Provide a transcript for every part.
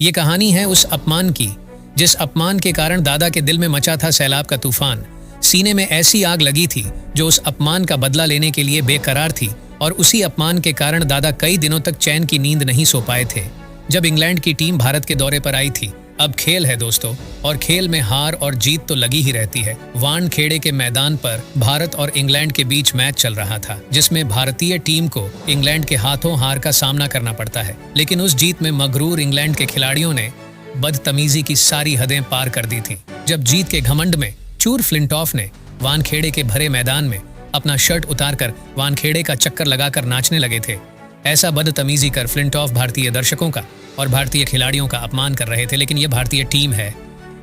ये कहानी है उस अपमान की, जिस अपमान के कारण दादा के दिल में मचा था सैलाब का तूफान। सीने में ऐसी आग लगी थी जो उस अपमान का बदला लेने के लिए बेकरार थी, और उसी अपमान के कारण दादा कई दिनों तक चैन की नींद नहीं सो पाए थे। जब इंग्लैंड की टीम भारत के दौरे पर आई थी, अब खेल है दोस्तों, और खेल में हार और जीत तो लगी ही रहती है। वानखेड़े के मैदान पर भारत और इंग्लैंड के बीच मैच चल रहा था, जिसमें भारतीय टीम को इंग्लैंड के हाथों हार का सामना करना पड़ता है। लेकिन उस जीत में मगरूर इंग्लैंड के खिलाड़ियों ने बदतमीजी की सारी हदें पार कर दी थी। जब जीत के घमंड में चूर फ्लिंटॉफ ने वानखेड़े के भरे मैदान में अपना शर्ट उतारकर वानखेड़े का चक्कर लगाकर नाचने लगे थे। ऐसा बदतमीजी कर फ्लिंटॉफ भारतीय दर्शकों का और भारतीय खिलाड़ियों का अपमान कर रहे थे। लेकिन यह भारतीय टीम है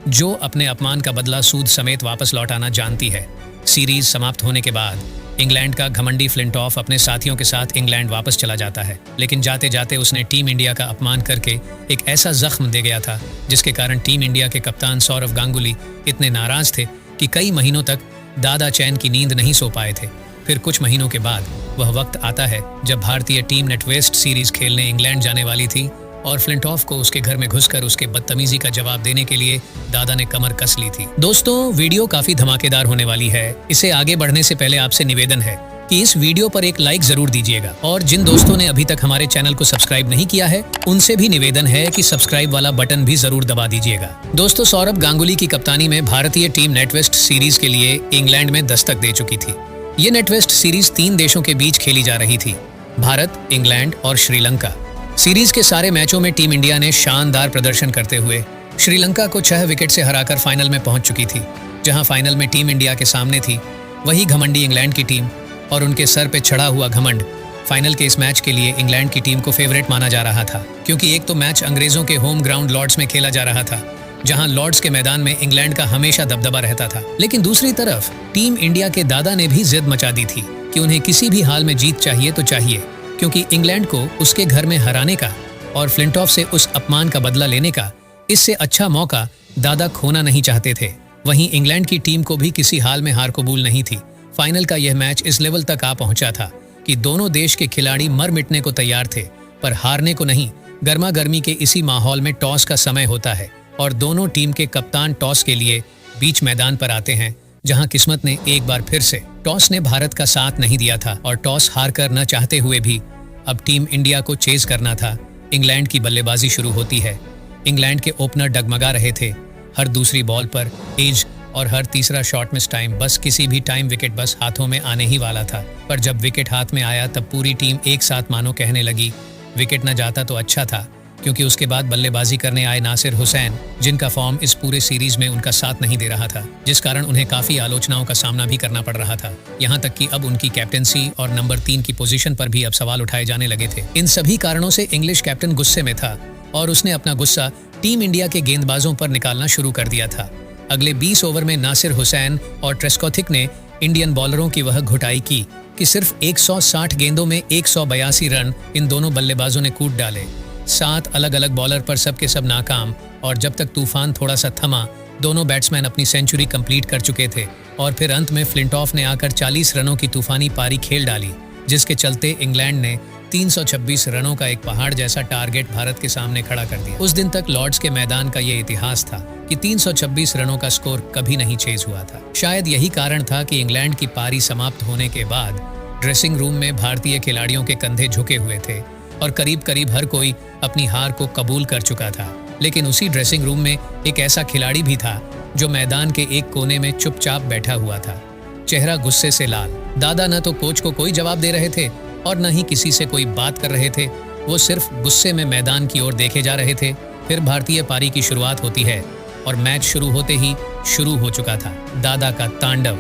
जो अपने अपमान का बदला सूद समेत वापस लौटाना जानती है। सीरीज समाप्त होने के बाद इंग्लैंड का घमंडी फ्लिंटॉफ अपने साथियों के साथ इंग्लैंड वापस चला जाता है, लेकिन जाते जाते उसने टीम इंडिया का अपमान करके एक ऐसा जख्म दे गया था जिसके कारण टीम इंडिया के कप्तान सौरव गांगुली इतने नाराज थे कि कई महीनों तक दादा चैन की नींद नहीं सो पाए थे। फिर कुछ महीनों के बाद वह वक्त आता है जब भारतीय टीम नेट वेस्ट सीरीज खेलने इंग्लैंड जाने वाली थी, और फ्लिंटॉफ को उसके घर में घुसकर उसके बदतमीजी का जवाब देने के लिए दादा ने कमर कस ली थी। दोस्तों, वीडियो काफी धमाकेदार होने वाली है। इसे आगे बढ़ने से पहले आपसे निवेदन है कि इस वीडियो पर एक लाइक जरूर दीजिएगा, और जिन दोस्तों ने अभी तक हमारे चैनल को सब्सक्राइब नहीं किया है उनसे भी निवेदन है कि सब्सक्राइब वाला बटन भी जरूर दबा दीजिएगा। दोस्तों, सौरव गांगुली की कप्तानी में भारतीय टीम नेटवेस्ट सीरीज के लिए इंग्लैंड में दस्तक दे चुकी थी। ये नेटवेस्ट सीरीज 3 देशों के बीच खेली जा रही थी, भारत, इंग्लैंड और श्रीलंका। सीरीज के सारे मैचों में टीम इंडिया ने शानदार प्रदर्शन करते हुए श्रीलंका को 6 विकेट से हराकर फाइनल में पहुंच चुकी थी। जहां फाइनल में टीम इंडिया के सामने थी वही घमंडी इंग्लैंड की टीम, और उनके सर पे चढ़ा हुआ घमंड। फाइनल के इस मैच के लिए इंग्लैंड की टीम को फेवरेट माना जा रहा था, क्योंकि एक तो मैच अंग्रेजों के होम ग्राउंड लॉर्ड्स में खेला जा रहा था, जहां लॉर्ड्स के मैदान में इंग्लैंड का हमेशा दबदबा रहता था। लेकिन दूसरी तरफ टीम इंडिया के दादा ने भी जिद मचा दी थी कि उन्हें किसी भी हाल में जीत चाहिए तो चाहिए, क्योंकि इंग्लैंड को उसके घर में हराने का और फ्लिंटॉफ से उस अपमान का बदला लेने का इससे अच्छा मौका दादा खोना नहीं चाहते थे। वहीं इंग्लैंड की टीम को भी किसी हाल में हार कबूल नहीं थी। फाइनल का यह मैच इस लेवल तक आ पहुंचा था कि दोनों देश के खिलाड़ी मर मिटने को तैयार थे, पर हारने को नहीं। गर्मा गर्मी के इसी माहौल में टॉस का समय होता है, और दोनों टीम के कप्तान टॉस के लिए बीच मैदान पर आते हैं, जहां किस्मत ने एक बार फिर से टॉस ने भारत का साथ नहीं दिया था, और टॉस हार कर न चाहते हुए भी अब टीम इंडिया को चेज करना था। इंग्लैंड की बल्लेबाजी शुरू होती है। इंग्लैंड के ओपनर डगमगा रहे थे। हर दूसरी बॉल पर एज और हर तीसरा शॉट मिस टाइम, बस किसी भी टाइम विकेट बस हाथों में आने ही वाला था। पर जब विकेट हाथ में आया तब पूरी टीम एक साथ मानो कहने लगी विकेट न जाता तो अच्छा था, क्योंकि उसके बाद बल्लेबाजी करने आए नासिर हुसैन, जिनका फॉर्म इस पूरे सीरीज में उनका साथ नहीं दे रहा था, जिस कारण उन्हें काफी आलोचनाओं का सामना भी करना पड़ रहा था। यहाँ तक कि अब उनकी कैप्टेंसी और नंबर 3 की पोजीशन पर भी अब सवाल उठाए जाने लगे थे। इन सभी कारणों से इंग्लिश कैप्टन गुस्से में था, और उसने अपना गुस्सा टीम इंडिया के गेंदबाजों पर निकालना शुरू कर दिया था। अगले 20 ओवर में नासिर हुसैन और ट्रेस्कोथिक ने इंडियन बॉलरों की वह घुटाई की कि सिर्फ 160 गेंदों में 182 रन इन दोनों बल्लेबाजों ने कूट डाले। 7 अलग अलग बॉलर पर सबके सब नाकाम, और जब तक तूफान थोड़ा सा थमा, दोनों बैट्समैन अपनी सेंचुरी कंप्लीट कर चुके थे, और फिर अंत में फ्लिंटॉफ ने आकर 40 रनों की तूफानी पारी खेल डाली, जिसके चलते इंग्लैंड ने 326 रनों का एक पहाड़ जैसा टारगेट भारत के सामने खड़ा कर दिया। उस दिन तक लॉर्ड्स के मैदान का ये इतिहास था कि 326 रनों का स्कोर कभी नहीं चेज हुआ था। शायद यही कारण था कि इंग्लैंड की पारी समाप्त होने के बाद ड्रेसिंग रूम में भारतीय खिलाड़ियों के कंधे झुके हुए थे, और करीब करीब हर कोई अपनी हार को कबूल कर चुका था। लेकिन उसी ड्रेसिंग रूम में एक ऐसा खिलाड़ी भी था जो मैदान के एक कोने में चुपचाप बैठा हुआ था, चेहरा गुस्से से लाल। दादा न तो कोच को कोई जवाब दे रहे थे और न ही किसी से कोई बात कर रहे थे, वो सिर्फ गुस्से में मैदान की ओर देखे जा रहे थे। फिर भारतीय पारी की शुरुआत होती है, और मैच शुरू होते ही शुरू हो चुका था दादा का तांडव।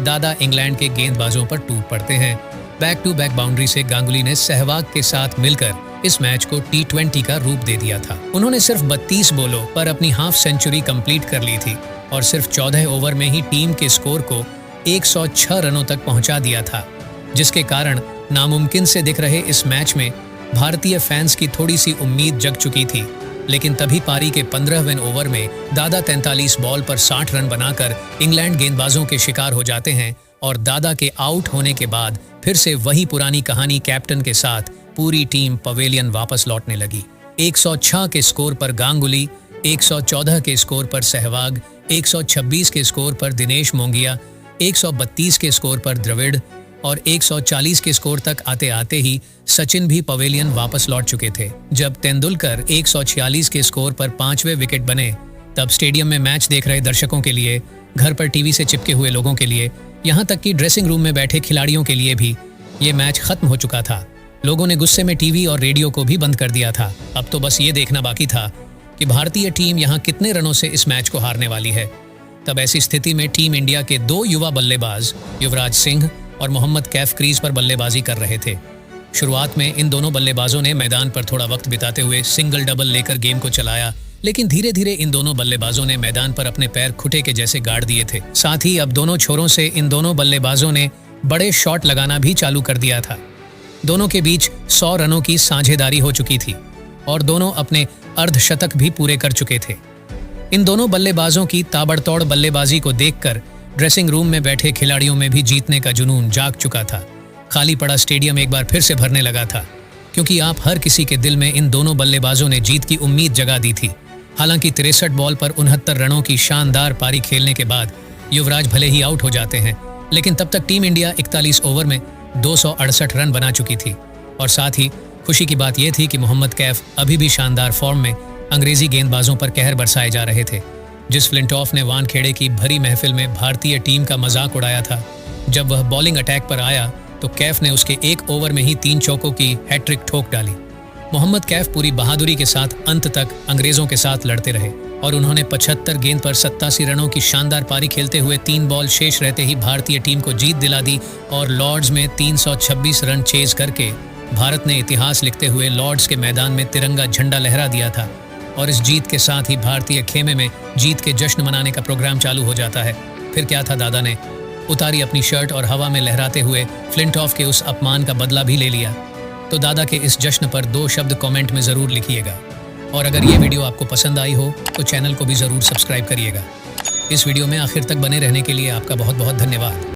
दादा इंग्लैंड के गेंदबाजों पर टूट पड़ते हैं। बैक टू बैक बाउंड्री से गांगुली ने सहवाग के साथ मिलकर इस मैच को T20 का रूप दे दिया था। उन्होंने सिर्फ 32 बॉलों पर अपनी हाफ सेंचुरी कंप्लीट कर ली थी, और सिर्फ 14 ओवर में ही टीम के स्कोर को 106 रनों तक पहुंचा दिया था, जिसके कारण नामुमकिन से दिख रहे इस मैच में भारतीय फैंस की थोड़ी सी उम्मीद जग चुकी थी। लेकिन तभी पारी के 15वें ओवर में दादा 43 बॉल पर 60 रन बनाकर इंग्लैंड गेंदबाजों के शिकार हो जाते हैं, और दादा के आउट होने के बाद फिर से वही पुरानी कहानी कैप्टन के साथ पूरी टीम पवेलियन वापस लौटने लगी। 106 के स्कोर पर गांगुली, 114 के स्कोर पर सहवाग, 126 के स्कोर पर दिनेश मोंगिया, 132 के स्कोर पर द्रविड़ और 140 के स्कोर तक आते आते ही सचिन भी पवेलियन वापस लौट चुके थे। जब तेंदुलकर 146 के स्कोर पर 5वें विकेट बने, तब स्टेडियम में मैच देख रहे दर्शकों के लिए, घर पर टीवी से चिपके हुए लोगों के लिए, यहाँ तक कि ड्रेसिंग रूम में बैठे खिलाड़ियों के लिए भी ये मैच खत्म हो चुका था। लोगों ने गुस्से में टीवी और रेडियो को भी बंद कर दिया था। अब तो बस ये देखना बाकी था कि भारतीय टीम यहाँ कितने रनों से इस मैच को हारने वाली है। तब ऐसी स्थिति में टीम इंडिया के 2 युवा बल्लेबाज युवराज सिंह और मोहम्मद कैफ क्रीज पर बल्लेबाजी कर रहे थे। शुरुआत में इन दोनों बल्लेबाजों ने मैदान पर थोड़ा वक्त बिताते हुए सिंगल डबल लेकर गेम को चलाया, लेकिन धीरे धीरे इन दोनों बल्लेबाजों ने मैदान पर अपने पैर खुटे के जैसे गाड़ दिए थे। साथ ही अब दोनों छोरों से इन दोनों बल्लेबाजों ने बड़े शॉट लगाना भी चालू कर दिया था। दोनों के बीच 100 रनों की साझेदारी हो चुकी थी और दोनों अपने अर्धशतक भी पूरे कर चुके थे। इन दोनों बल्लेबाजों की ताबड़तोड़ बल्लेबाजी को देखकर ड्रेसिंग रूम में बैठे खिलाड़ियों में भी जीतने का जुनून जाग चुका था। खाली पड़ा स्टेडियम एक बार फिर से भरने लगा था, क्योंकि आप हर किसी के दिल में इन दोनों बल्लेबाजों ने जीत की उम्मीद जगा दी थी। हालांकि 63 बॉल पर 69 रनों की शानदार पारी खेलने के बाद युवराज भले ही आउट हो जाते हैं, लेकिन तब तक टीम इंडिया 41 ओवर में 268 रन बना चुकी थी। और साथ ही खुशी की बात यह थी कि मोहम्मद कैफ अभी भी शानदार फॉर्म में अंग्रेजी गेंदबाजों पर कहर बरसाए जा रहे थे। जिस फ्लिंटॉफ ने वानखेड़े की भरी महफिल में भारतीय टीम का मजाक उड़ाया था, जब वह बॉलिंग अटैक पर आया तो कैफ ने उसके 1 ओवर में ही 3 चौकों की हैट्रिक ठोक डाली। मोहम्मद कैफ पूरी बहादुरी के साथ अंत तक अंग्रेजों के साथ लड़ते रहे और उन्होंने 75 गेंद पर 87 रनों की शानदार पारी खेलते हुए 3 बॉल शेष रहते ही भारतीय टीम को जीत दिला दी और लॉर्ड्स में 326 रन चेज करके भारत ने इतिहास लिखते हुए लॉर्ड्स के मैदान में तिरंगा झंडा लहरा दिया था। और इस जीत के साथ ही भारतीय खेमे में जीत के जश्न मनाने का प्रोग्राम चालू हो जाता है। फिर क्या था, दादा ने उतारी अपनी शर्ट और हवा में लहराते हुए फ्लिंटॉफ के उस अपमान का बदला भी ले लिया। तो दादा के इस जश्न पर 2 शब्द कमेंट में ज़रूर लिखिएगा। और अगर ये वीडियो आपको पसंद आई हो तो चैनल को भी ज़रूर सब्सक्राइब करिएगा। इस वीडियो में आखिर तक बने रहने के लिए आपका बहुत बहुत धन्यवाद।